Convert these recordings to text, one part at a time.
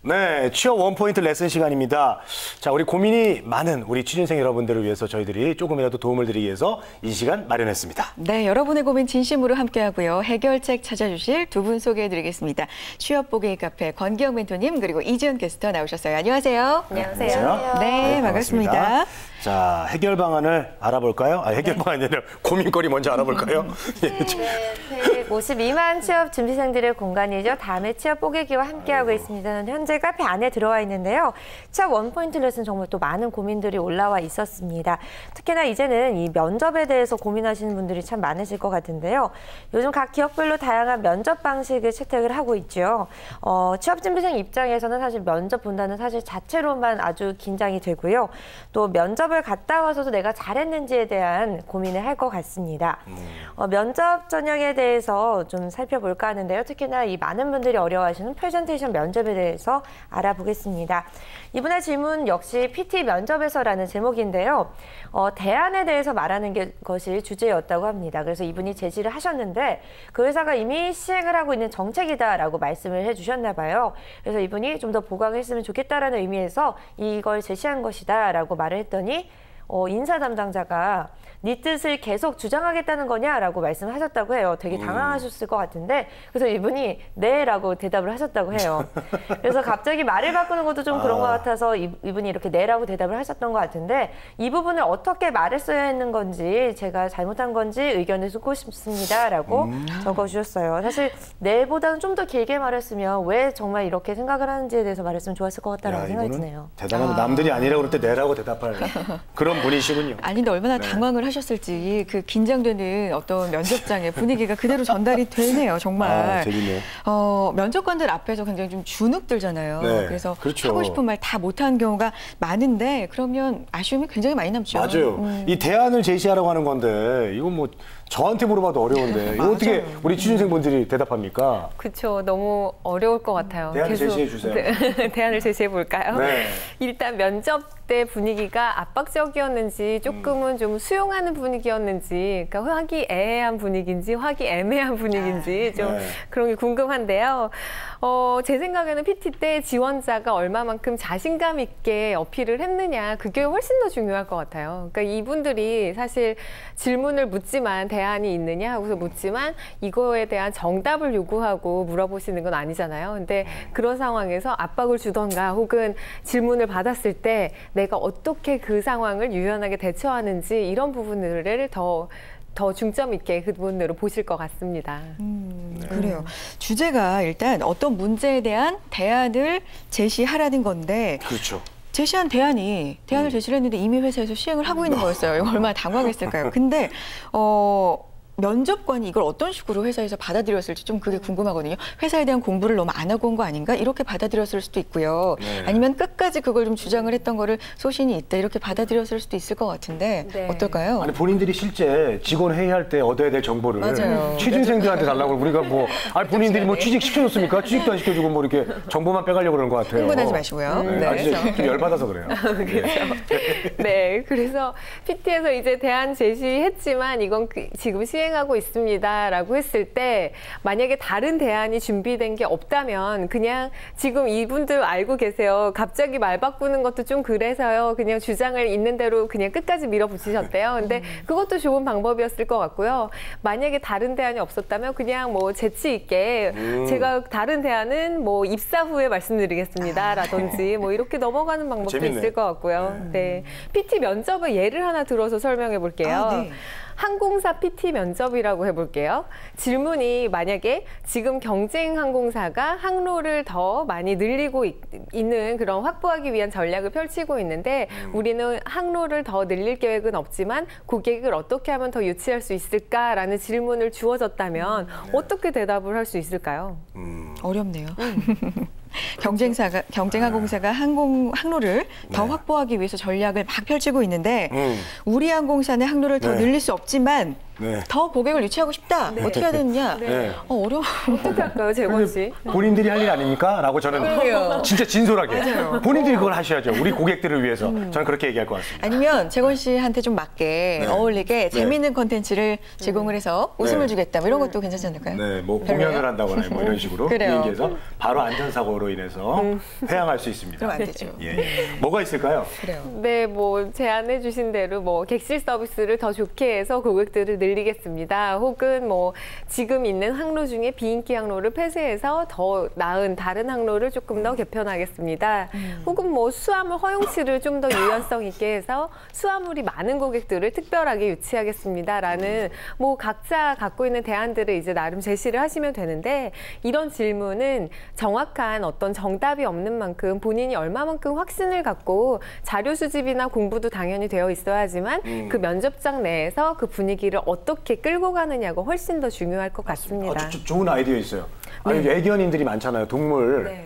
네, 취업 원포인트 레슨 시간입니다. 자, 우리 고민이 많은 우리 취준생 여러분들을 위해서 저희들이 조금이라도 도움을 드리기 위해서 이 시간 마련했습니다. 네, 여러분의 고민 진심으로 함께하고요. 해결책 찾아주실 두 분 소개해드리겠습니다. 취업 보기 카페 권기영 멘토님 그리고 이지연 게스트 나오셨어요. 안녕하세요. 안녕하세요. 네, 반갑습니다. 자, 해결 방안을 알아볼까요? 해결 방안이 아니라 고민거리 먼저 알아볼까요? 네, 152만 취업 준비생들의 공간이죠. 다음에 취업 뽀개기와 함께하고 있습니다. 현재 카페 안에 들어와 있는데요. 취업 원포인트 레슨 정말 또 많은 고민들이 올라와 있었습니다. 특히나 이제는 이 면접에 대해서 고민하시는 분들이 참 많으실 것 같은데요. 요즘 각 기업별로 다양한 면접 방식을 채택을 하고 있죠. 취업 준비생 입장에서는 사실 면접 본다는 사실 자체로만 아주 긴장이 되고요. 또 면접을 갔다 와서도 내가 잘했는지에 대한 고민을 할 것 같습니다. 면접 전형에 대해서 좀 살펴볼까 하는데요. 특히나 이 많은 분들이 어려워하시는 프레젠테이션 면접에 대해서 알아보겠습니다. 이분의 질문 역시 PT 면접에서라는 제목인데요. 대안에 대해서 말하는 것이 주제였다고 합니다. 그래서 이분이 제시를 하셨는데 그 회사가 이미 시행을 하고 있는 정책이다라고 말씀을 해주셨나 봐요. 그래서 이분이 좀 더 보강을 했으면 좋겠다라는 의미에서 이걸 제시한 것이다라고 말을 했더니 인사 담당자가 네 뜻을 계속 주장하겠다는 거냐라고 말씀하셨다고 해요. 되게 당황하셨을 것 같은데 그래서 이분이 네라고 대답을 하셨다고 해요. 그래서 갑자기 말을 바꾸는 것도 좀 그런 것 같아서 이분이 이렇게 네라고 대답을 하셨던 것 같은데 이 부분을 어떻게 말했어야 했는 건지 제가 잘못한 건지 의견을 듣고 싶습니다라고 적어주셨어요. 사실 네보다는 좀 더 길게 말했으면 왜 정말 이렇게 생각을 하는지에 대해서 말했으면 좋았을 것 같다라는 생각이 드네요. 대단한 남들이 아니라고 그럴 때 네라고 대답할 그런 분이시군요. 아니, 근데 얼마나 당황을 하셨을지 그 긴장되는 어떤 면접장의 분위기가 그대로 전달이 되네요, 정말. 재밌네요. 면접관들 앞에서 굉장히 좀 주눅들잖아요. 네, 그래서 그렇죠. 하고 싶은 말 다 못하는 경우가 많은데 그러면 아쉬움이 굉장히 많이 남죠. 맞아요. 이 대안을 제시하라고 하는 건데 이건 뭐 저한테 물어봐도 어려운데 이거 어떻게 우리 취준생분들이 대답합니까? 그렇죠. 너무 어려울 것 같아요. 대안을 제시해 주세요. 네, 대안을 제시해 볼까요? 네. 일단 면접 때 분위기가 압박적이었는지 조금은 좀 수용하는 분위기였는지 그러니까 화기애애한 분위기인지 화기애매한 분위기인지 좀 그런 게 궁금한데요. 제 생각에는 PT 때 지원자가 얼마만큼 자신감 있게 어필을 했느냐 그게 훨씬 더 중요할 것 같아요. 그러니까 이분들이 사실 질문을 묻지만 대안이 있느냐 하고서 묻지만 이거에 대한 정답을 요구하고 물어보시는 건 아니잖아요. 근데 그런 상황에서 압박을 주던가 혹은 질문을 받았을 때 내가 어떻게 그 상황을 유연하게 대처하는지 이런 부분들을 더 중점 있게 그분으로 보실 것 같습니다. 그래요. 주제가 일단 어떤 문제에 대한 대안을 제시하라는 건데 그렇죠. 제시한 대안을 제시를 했는데 이미 회사에서 시행을 하고 있는 거였어요. 이거 얼마나 당황했을까요? 근데 면접관이 이걸 어떤 식으로 회사에서 받아들였을지 좀 그게 궁금하거든요. 회사에 대한 공부를 너무 안 하고 온 거 아닌가? 이렇게 받아들였을 수도 있고요. 아니면 끝까지 그걸 좀 주장을 했던 거를 소신이 있다 이렇게 받아들였을 수도 있을 것 같은데 어떨까요? 아니 본인들이 실제 직원 회의할 때 얻어야 될 정보를 맞아요. 취준생들한테 달라고 우리가 뭐 본인들이 뭐 취직 시켜줬습니까? 취직도 안 시켜주고 뭐 이렇게 정보만 빼가려고 그러는 것 같아요. 흥분하지 마시고요. 진짜 좀 열받아서 그래요. 네, 그래서 PT에서 이제 대안 제시했지만 이건 지금 시행하고 있습니다라고 했을 때 만약에 다른 대안이 준비된 게 없다면 그냥 지금 이분들 알고 계세요. 갑자기 말 바꾸는 것도 좀 그래서요. 그냥 주장을 있는 대로 그냥 끝까지 밀어붙이셨대요. 근데 그것도 좋은 방법이었을 것 같고요. 만약에 다른 대안이 없었다면 그냥 뭐 재치 있게 제가 다른 대안은 뭐 입사 후에 말씀드리겠습니다라든지 뭐 이렇게 넘어가는 방법도 재밌네. 있을 것 같고요. 네, PT 면접의 예를 하나 들어서 설명해 볼게요. 항공사 PT 면접이라고 해볼게요. 질문이 만약에 지금 경쟁 항공사가 항로를 더 많이 늘리고 있는 그런 확보하기 위한 전략을 펼치고 있는데 우리는 항로를 더 늘릴 계획은 없지만 고객을 어떻게 하면 더 유치할 수 있을까라는 질문을 주어졌다면 어떻게 대답을 할 수 있을까요? 어렵네요. 경쟁항공사가 항로를 더 확보하기 위해서 전략을 막 펼치고 있는데 우리 항공사는 항로를 더 늘릴 수 없지만 네. 더 고객을 유치하고 싶다. 어떻게 해야 되느냐? 네. 어려워. 어떻게 할까요, 재건 씨? 본인들이 할 일 아닙니까? 라고 저는 그러게요. 진짜 진솔하게 본인들이 그걸 하셔야죠. 우리 고객들을 위해서. 저는 그렇게 얘기할 것 같습니다. 아니면 재건 씨한테 좀 맞게 어울리게 재미있는 콘텐츠를 제공을 해서 웃음을 주겠다. 뭐 이런 것도 괜찮지 않을까요? 네, 뭐 별로예요? 공연을 한다거나 뭐 이런 식으로 그래요. 비행기에서 바로 안전사고로 인해서 회항할 수 있습니다. 그럼 안 되죠. 예. 뭐가 있을까요? 그래요. 네, 뭐 제안해 주신 대로 뭐 객실 서비스를 더 좋게 해서 고객들을 늘리겠습니다. 혹은 뭐 지금 있는 항로 중에 비인기 항로를 폐쇄해서 더 나은 다른 항로를 조금 더 개편하겠습니다. 혹은 뭐 수화물 허용치를 좀 더 유연성 있게 해서 수화물이 많은 고객들을 특별하게 유치하겠습니다라는 뭐 각자 갖고 있는 대안들을 이제 나름 제시를 하시면 되는데 이런 질문은 정확한 어떤 정답이 없는 만큼 본인이 얼마만큼 확신을 갖고 자료 수집이나 공부도 당연히 되어 있어야 하지만 그 면접장 내에서 그 분위기를 어떻게 끌고 가느냐가 훨씬 더 중요할 것 같습니다. 좋은 아이디어 있어요. 아니, 애견인들이 많잖아요. 동물. 네.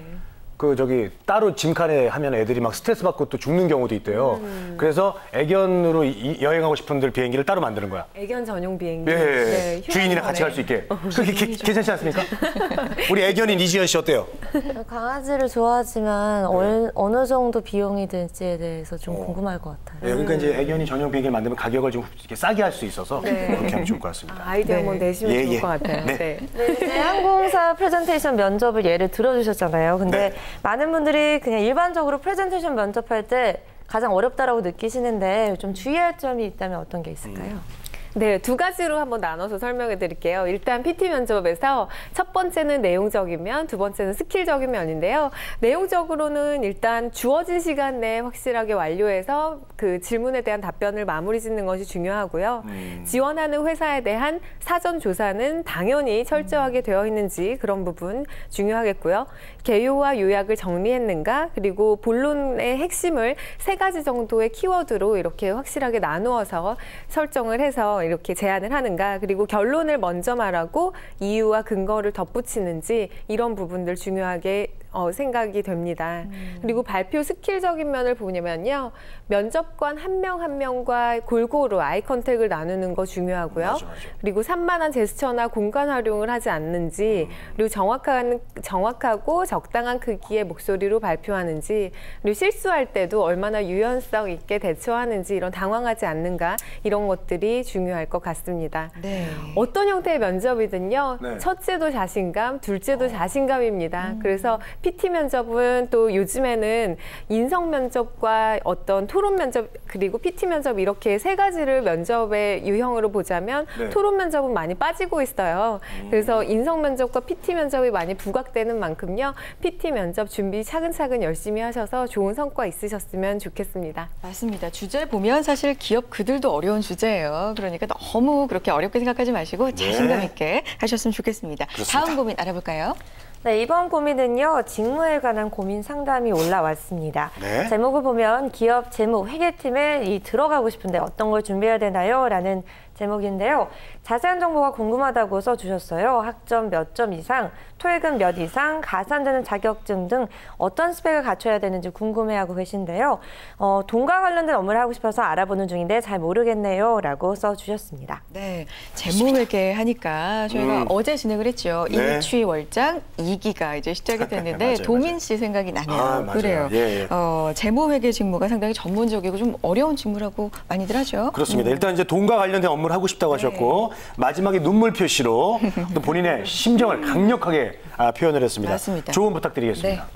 그 저기 따로 짐칸에 하면 애들이 막 스트레스 받고 또 죽는 경우도 있대요. 그래서 애견으로 여행하고 싶은 분들 비행기를 따로 만드는 거야. 애견 전용 비행기. 예, 네, 주인이랑 같이 갈 수 있게. 그게 괜찮지 않습니까? 우리 애견인 이지연 씨 어때요? 강아지를 좋아하지만 어느 정도 비용이 들지에 대해서 좀 궁금할 것 같아요. 네, 그러니까 이제 애견인 전용 비행기를 만들면 가격을 좀 이렇게 싸게 할 수 있어서 그렇게 하면 좋을 것 같습니다. 아이디어 한번 내시면 예, 좋을 예. 것 같아요. 네. 네. 네, 이제 항공사 프레젠테이션 면접을 예를 들어주셨잖아요. 근데 네. 많은 분들이 그냥 일반적으로 프레젠테이션 면접할 때 가장 어렵다라고 느끼시는데 좀 주의할 점이 있다면 어떤 게 있을까요? 네, 두 가지로 한번 나눠서 설명해 드릴게요. 일단 PT 면접에서 첫 번째는 내용적인 면, 두 번째는 스킬적인 면인데요. 내용적으로는 일단 주어진 시간 내에 확실하게 완료해서 그 질문에 대한 답변을 마무리 짓는 것이 중요하고요. 지원하는 회사에 대한 사전 조사는 당연히 철저하게 되어 있는지 그런 부분 중요하겠고요. 개요와 요약을 정리했는가, 그리고 본론의 핵심을 3가지 정도의 키워드로 이렇게 확실하게 나누어서 설정을 해서 이렇게 제안을 하는가, 그리고 결론을 먼저 말하고 이유와 근거를 덧붙이는지 이런 부분들 중요하게 생각이 됩니다. 그리고 발표 스킬적인 면을 보냐면요. 면접관 한 명 한 명과 골고루 아이 컨택을 나누는 거 중요하고요. 맞아. 그리고 산만한 제스처나 공간 활용을 하지 않는지, 그리고 정확하고 적당한 크기의 목소리로 발표하는지, 그리고 실수할 때도 얼마나 유연성 있게 대처하는지, 이런 당황하지 않는가, 이런 것들이 중요할 것 같습니다. 네. 어떤 형태의 면접이든요. 네. 첫째도 자신감, 둘째도 자신감입니다. 그래서 PT 면접은 또 요즘에는 인성 면접과 어떤 토론 면접, 그리고 PT 면접 이렇게 3가지를 면접의 유형으로 보자면 네. 토론 면접은 많이 빠지고 있어요. 그래서 인성 면접과 PT 면접이 많이 부각되는 만큼요. PT 면접 준비 차근차근 열심히 하셔서 좋은 성과 있으셨으면 좋겠습니다. 맞습니다. 주제 보면 사실 기업 그들도 어려운 주제예요. 그러니까 너무 그렇게 어렵게 생각하지 마시고 자신감 있게 하셨으면 좋겠습니다. 그렇습니다. 다음 고민 알아볼까요? 네, 이번 고민은요, 직무에 관한 고민 상담이 올라왔습니다. 네. 제목을 보면 기업 재무 회계팀에 들어가고 싶은데 어떤 걸 준비해야 되나요? 라는 제목인데요. 자세한 정보가 궁금하다고 써주셨어요. 학점 몇 점 이상, 토익은 몇 이상, 가산되는 자격증 등 어떤 스펙을 갖춰야 되는지 궁금해하고 계신데요. 돈과 관련된 업무를 하고 싶어서 알아보는 중인데 잘 모르겠네요. 라고 써주셨습니다. 네, 재무회계 하니까 저희가 어제 진행을 했죠. 네. 일취월장 2기가 이제 시작이 됐는데 맞아요, 도민 씨 생각이 나네요. 아, 맞아요. 그래요. 예, 예. 재무회계 직무가 상당히 전문적이고 좀 어려운 직무라고 많이들 하죠. 그렇습니다. 일단 이제 돈과 관련된 업무를 하고 싶다고 하셨고 마지막에 눈물 표시로 또 본인의 심정을 강력하게 표현을 했습니다. 맞습니다. 조언 부탁드리겠습니다.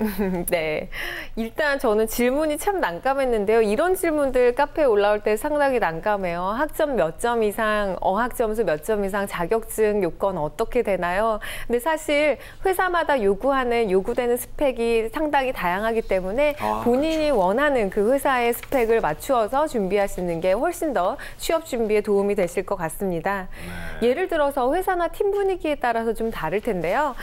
네. 일단 저는 질문이 참 난감했는데요. 이런 질문들 카페에 올라올 때 상당히 난감해요. 학점 몇 점 이상, 어학점수 몇 점 이상, 자격증 요건 어떻게 되나요? 근데 사실 회사마다 요구되는 스펙이 상당히 다양하기 때문에 본인이 원하는 그 회사의 스펙을 맞추어서 준비하시는 게 훨씬 더 취업 준비에 도움이 되실 것 같습니다. 예를 들어서 회사나 팀 분위기에 따라서 좀 다를 텐데요.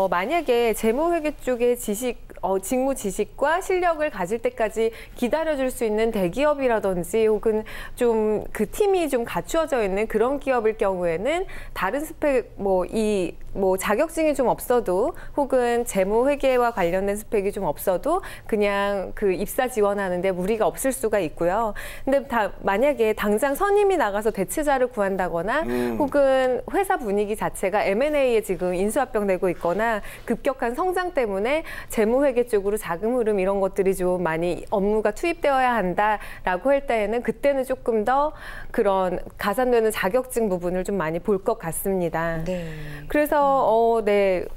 만약에 재무회계 쪽의 직무 지식과 실력을 가질 때까지 기다려줄 수 있는 대기업이라든지 혹은 좀 그 팀이 좀 갖추어져 있는 그런 기업일 경우에는 다른 스펙, 이 뭐 자격증이 좀 없어도 혹은 재무회계와 관련된 스펙이 좀 없어도 그냥 그 입사 지원하는데 무리가 없을 수가 있고요. 근데 만약에 당장 선임이 나가서 대체자를 구한다거나 혹은 회사 분위기 자체가 M&A에 지금 인수합병되고 있거나 급격한 성장 때문에 재무회계 쪽으로 자금 흐름 이런 것들이 좀 많이 업무가 투입되어야 한다라고 할 때에는 그때는 조금 더 그런 가산되는 자격증 부분을 좀 많이 볼 것 같습니다. 네. 그래서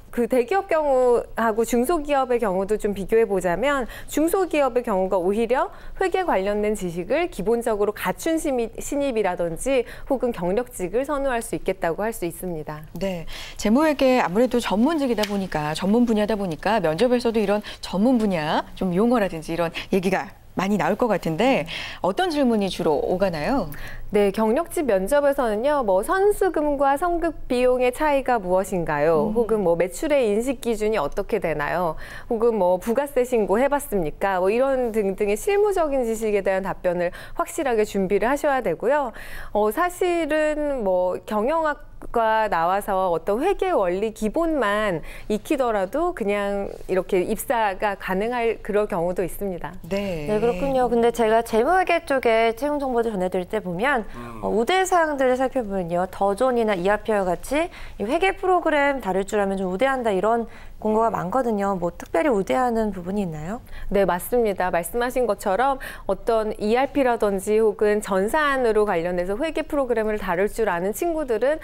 그 대기업 경우하고 중소기업의 경우도 좀 비교해 보자면 중소기업의 경우가 오히려 회계 관련된 지식을 기본적으로 갖춘 신입이라든지 혹은 경력직을 선호할 수 있겠다고 할 수 있습니다. 네, 재무회계 아무래도 전문직이다 보니까 전문 분야다 보니까 면접에서도 이런 전문 분야 좀 용어라든지 이런 얘기가 많이 나올 것 같은데 어떤 질문이 주로 오가나요? 네, 경력직 면접에서는요, 뭐 선수금과 성급 비용의 차이가 무엇인가요? 혹은 뭐 매출의 인식 기준이 어떻게 되나요? 혹은 뭐 부가세 신고 해봤습니까? 뭐 이런 등등의 실무적인 지식에 대한 답변을 확실하게 준비를 하셔야 되고요. 사실은 뭐 경영학과 나와서 어떤 회계 원리 기본만 익히더라도 그냥 이렇게 입사가 가능할 그런 경우도 있습니다. 네. 네, 그렇군요. 근데 제가 재무회계 쪽에 채용 정보를 전해드릴 때 보면 우대사항들을 살펴보면요. 더존이나 이하표와 같이 이 회계 프로그램 다룰 줄 알면 좀 우대한다 이런 공고가 많거든요. 뭐 특별히 우대하는 부분이 있나요? 네, 맞습니다. 말씀하신 것처럼 어떤 ERP라든지 혹은 전산으로 관련해서 회계 프로그램을 다룰 줄 아는 친구들은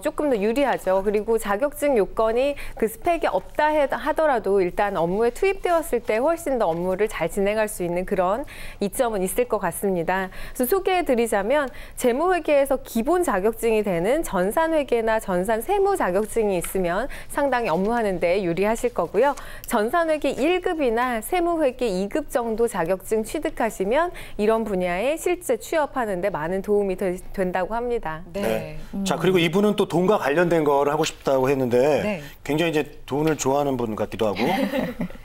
조금 더 유리하죠. 그리고 자격증 요건이 그 스펙이 없다 하더라도 일단 업무에 투입되었을 때 훨씬 더 업무를 잘 진행할 수 있는 그런 이점은 있을 것 같습니다. 그래서 소개해드리자면 재무회계에서 기본 자격증이 되는 전산회계나 전산세무 자격증이 있으면 상당히 업무하는 데 유리하실 거고요. 전산회계 1급이나 세무회계 2급 정도 자격증 취득하시면 이런 분야에 실제 취업하는 데 많은 도움이 된다고 합니다. 네. 자, 그리고 이분은 또 돈과 관련된 거를 하고 싶다고 했는데 네. 굉장히 이제 돈을 좋아하는 분 같기도 하고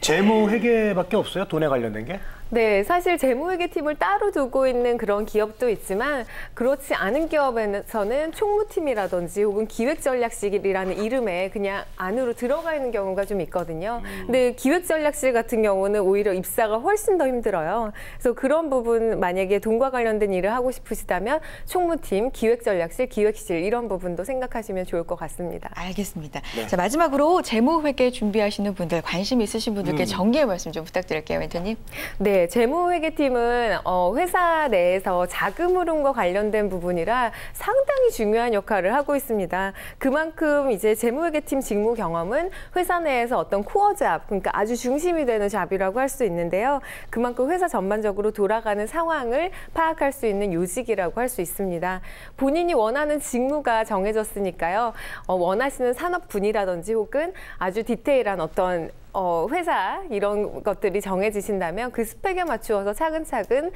재무 회계밖에 없어요? 돈에 관련된 게? 네, 사실 재무회계팀을 따로 두고 있는 그런 기업도 있지만 그렇지 않은 기업에서는 총무팀이라든지 혹은 기획전략실이라는 이름에 그냥 안으로 들어가 있는 경우가 좀 있거든요. 근데 기획전략실 같은 경우는 오히려 입사가 훨씬 더 힘들어요. 그래서 그런 부분 만약에 돈과 관련된 일을 하고 싶으시다면 총무팀, 기획전략실, 기획실 이런 부분도 생각하시면 좋을 것 같습니다. 알겠습니다. 자, 마지막으로 재무회계 준비하시는 분들, 관심 있으신 분들께 정리의 말씀 좀 부탁드릴게요, 멘토님. 네, 재무회계팀은 회사 내에서 자금 흐름과 관련된 부분이라 상당히 중요한 역할을 하고 있습니다. 그만큼 이제 재무회계팀 직무 경험은 회사 내에서 어떤 코어 잡, 그러니까 아주 중심이 되는 잡이라고 할 수 있는데요. 그만큼 회사 전반적으로 돌아가는 상황을 파악할 수 있는 요직이라고 할 수 있습니다. 본인이 원하는 직무가 정해졌으니까요. 원하시는 산업군이라든지 혹은 아주 디테일한 어떤 회사 이런 것들이 정해지신다면 그 스펙에 맞추어서 차근차근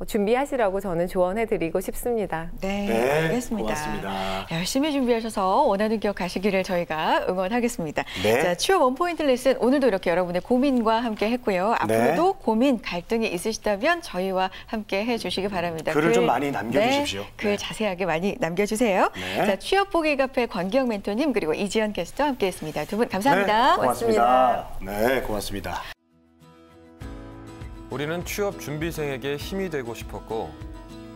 준비하시라고 저는 조언해드리고 싶습니다. 네, 알겠습니다. 고맙습니다. 열심히 준비하셔서 원하는 기업 가시기를 저희가 응원하겠습니다. 네. 자, 취업 원포인트 레슨 오늘도 이렇게 여러분의 고민과 함께 했고요. 앞으로도 고민, 갈등이 있으시다면 저희와 함께 해주시기 바랍니다. 글을 좀 많이 남겨주십시오. 네, 글 자세하게 많이 남겨주세요. 네. 자, 취업 보기 카페 권기영 멘토님 그리고 이지연 게스트와 함께했습니다. 두 분 감사합니다. 네, 고맙습니다. 네, 고맙습니다. 우리는 취업 준비생에게 힘이 되고 싶었고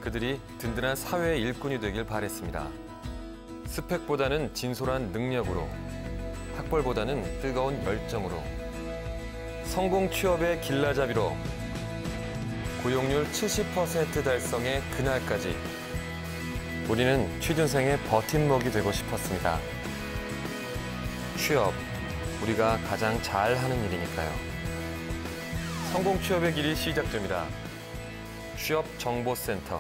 그들이 든든한 사회의 일꾼이 되길 바랬습니다. 스펙보다는 진솔한 능력으로, 학벌보다는 뜨거운 열정으로, 성공 취업의 길라잡이로, 고용률 70% 달성의 그날까지 우리는 취준생의 버팀목이 되고 싶었습니다. 취업, 우리가 가장 잘하는 일이니까요. 성공 취업의 길이 시작됩니다. 취업정보센터.